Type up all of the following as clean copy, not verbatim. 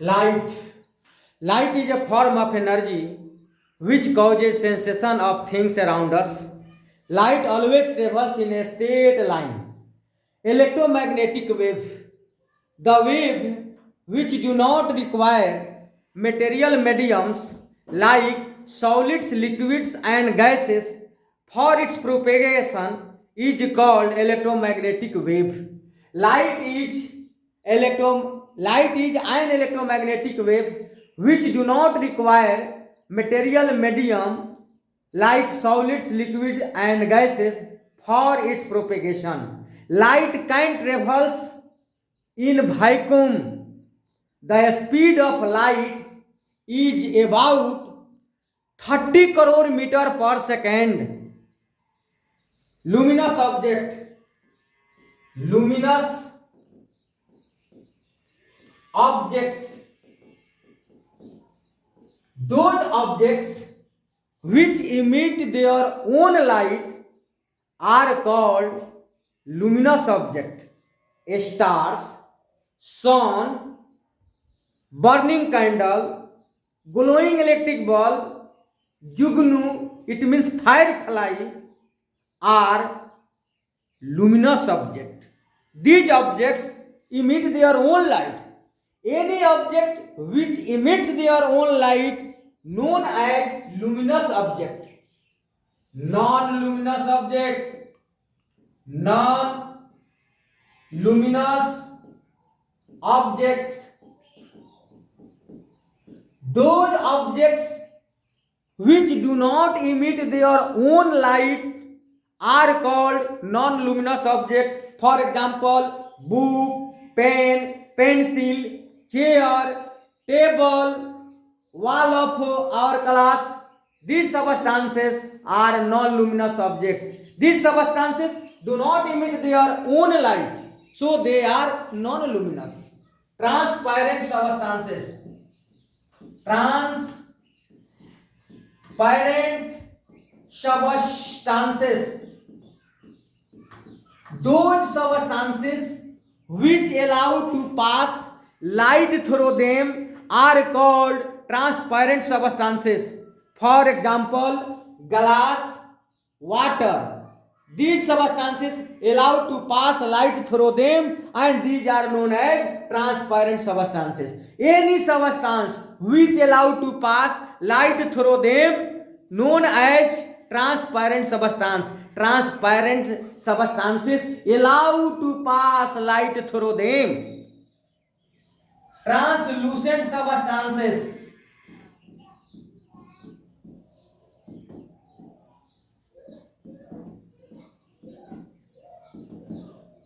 Light. Light is a form of energy which causes sensation of things around us. Light always travels in a straight line. Electromagnetic wave. The wave which do not require material mediums like solids, liquids, and gases for its propagation is called electromagnetic wave. Light is an electromagnetic wave which do not require material medium like solids, liquids, and gases for its propagation. Light can travels in vacuum. The speed of light is about 30 crore meter per second. Luminous object. Luminous objects. Those objects which emit their own light are called luminous object. Stars, sun, burning candle, glowing electric bulb, jugnu, it means firefly, are luminous object. These objects emit their own light. Any object which emits their own light known as luminous object. Non-luminous object. Non-luminous objects. Those objects which do not emit their own light are called non-luminous object. For example, book, pen, pencil, chair, table, wall of our class. These substances are non-luminous objects. These substances do not emit their own light, so they are non-luminous. Transparent substances. Transparent substances. Those substances which allow to pass light through them are called transparent substances. For example, glass, water. These substances allow to pass light through them and these are known as transparent substances. Any substance which allow to pass light through them known as transparent substance. Transparent substances allow to pass light through them. Translucent substances.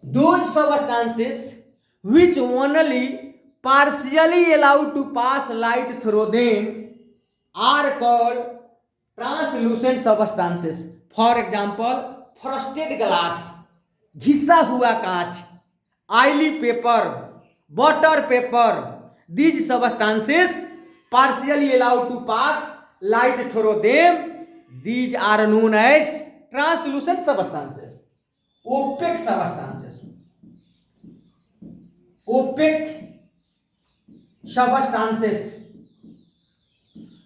Those substances which only partially allow to pass light through them are called translucent substances. For example, frosted glass, घिसा हुआ कांच, oily paper, butter paper. These substances partially allow to pass light through them. These are known as translucent substances. Opaque substances. Opaque substances.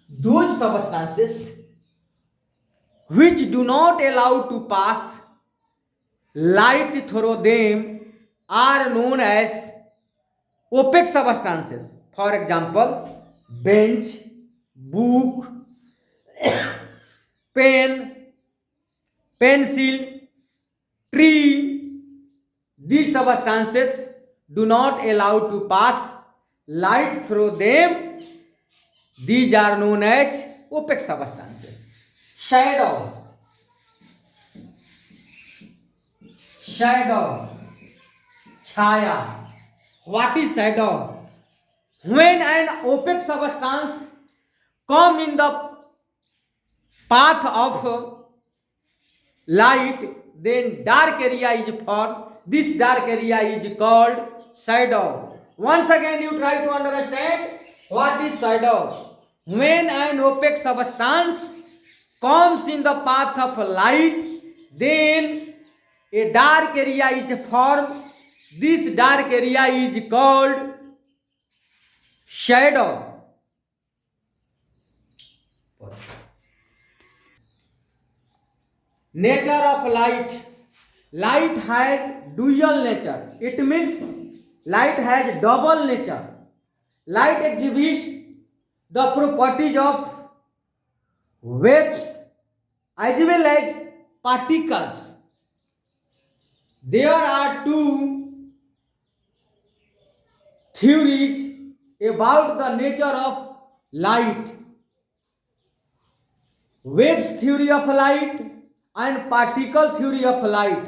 Those substances which do not allow to pass light through them are known as opaque substances. For example, bench, book, pen, pencil, tree. These substances do not allow to pass light through them. These are known as opaque substances. Shadow. Shadow. Chaya. What is shadow? When an opaque substance come in the path of light, then dark area is formed. This dark area is called shadow. Once again you try to understand what is shadow. When an opaque substance comes in the path of light, then a dark area is formed. This dark area is called shadow. Nature of light. Light has dual nature. It means light has double nature. Light exhibits the properties of waves as well as particles. There are two theories about the nature of light: waves theory of light and particle theory of light.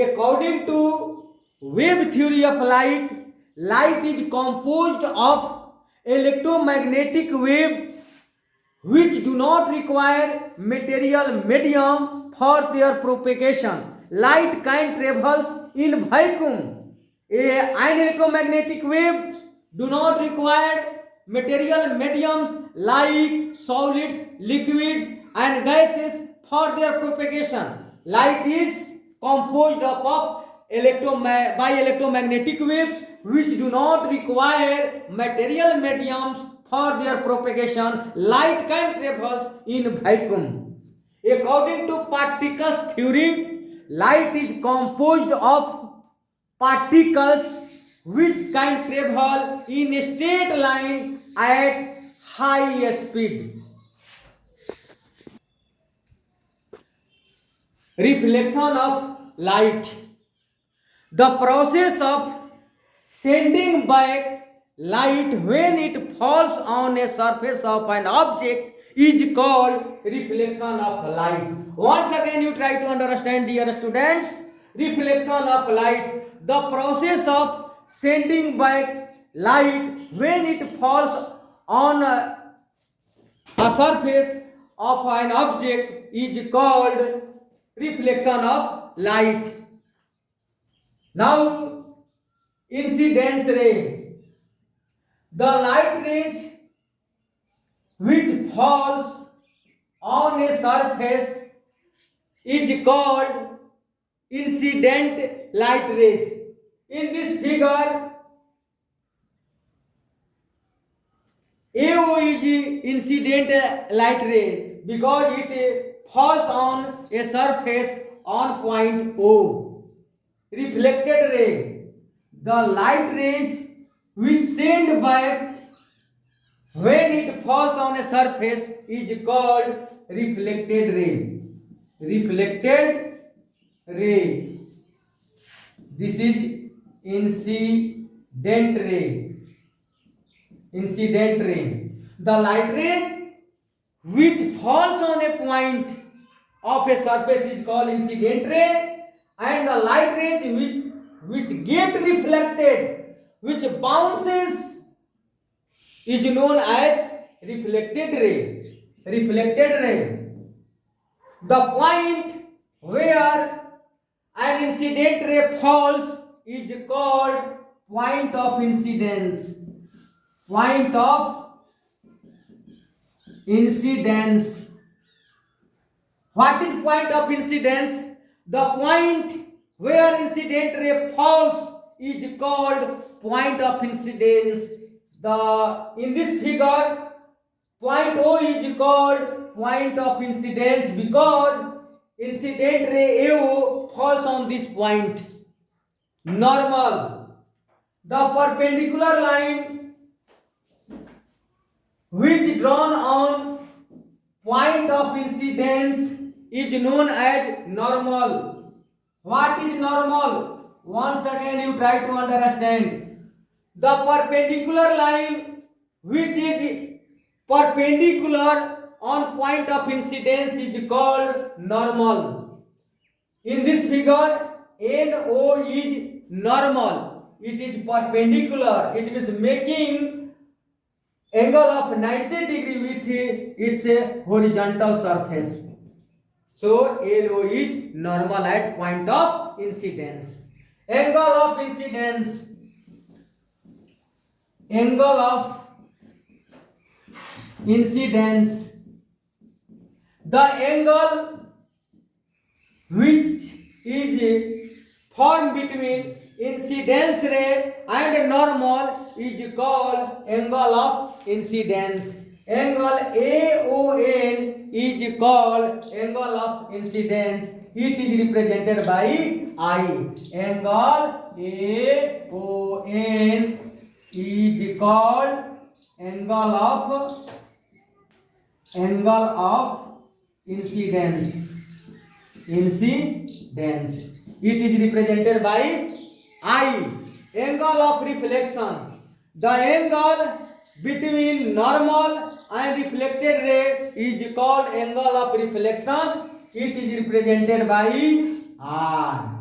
According to wave theory of light, light is composed of electromagnetic waves which do not require material medium for their propagation. Light can travel in vacuum. An electromagnetic waves do not require material mediums like solids, liquids, and gases for their propagation. Light is composed of by electromagnetic waves which do not require material mediums for their propagation. Light can travel in vacuum. According to particles theory, light is composed of particles which can travel in a straight line at high speed. Reflection of light. The process of sending back light when it falls on a surface of an object is called reflection of light. Once again, you try to understand, dear students. Reflection of light. The process of sending back light when it falls on a surface of an object is called reflection of light. Now, incidence ray. The light rays which falls on a surface is called incident light rays. In this figure, AO is incident light ray because it falls on a surface on point O. Reflected ray. The light rays which send back when it falls on a surface is called reflected ray. Reflected ray. This is incident ray. Incident ray. The light rays which falls on a point of a surface is called incident ray, and the light rays which get reflected, which bounces, is known as reflected ray. Reflected ray. The point where an incident ray falls is called point of incidence. Point of incidence. What is point of incidence? The point where incident ray falls is called point of incidence. In this figure, point O is called point of incidence because incident ray AO falls on this point. Normal. The perpendicular line which drawn on point of incidence is known as normal. What is normal? Once again you try to understand. The perpendicular line which is perpendicular on point of incidence is called normal. In this figure, NO is normal. It is perpendicular. It means making angle of 90 degree with its horizontal surface. So NO is normal at point of incidence. Angle of incidence. Angle of incidence. The angle which is formed between incidence ray and normal is called angle of incidence. Angle AON is called angle of incidence. It is represented by I. Angle AON is called angle of incidence. It is represented by I. Angle of reflection. The angle between normal and reflected ray is called angle of reflection. It is represented by R.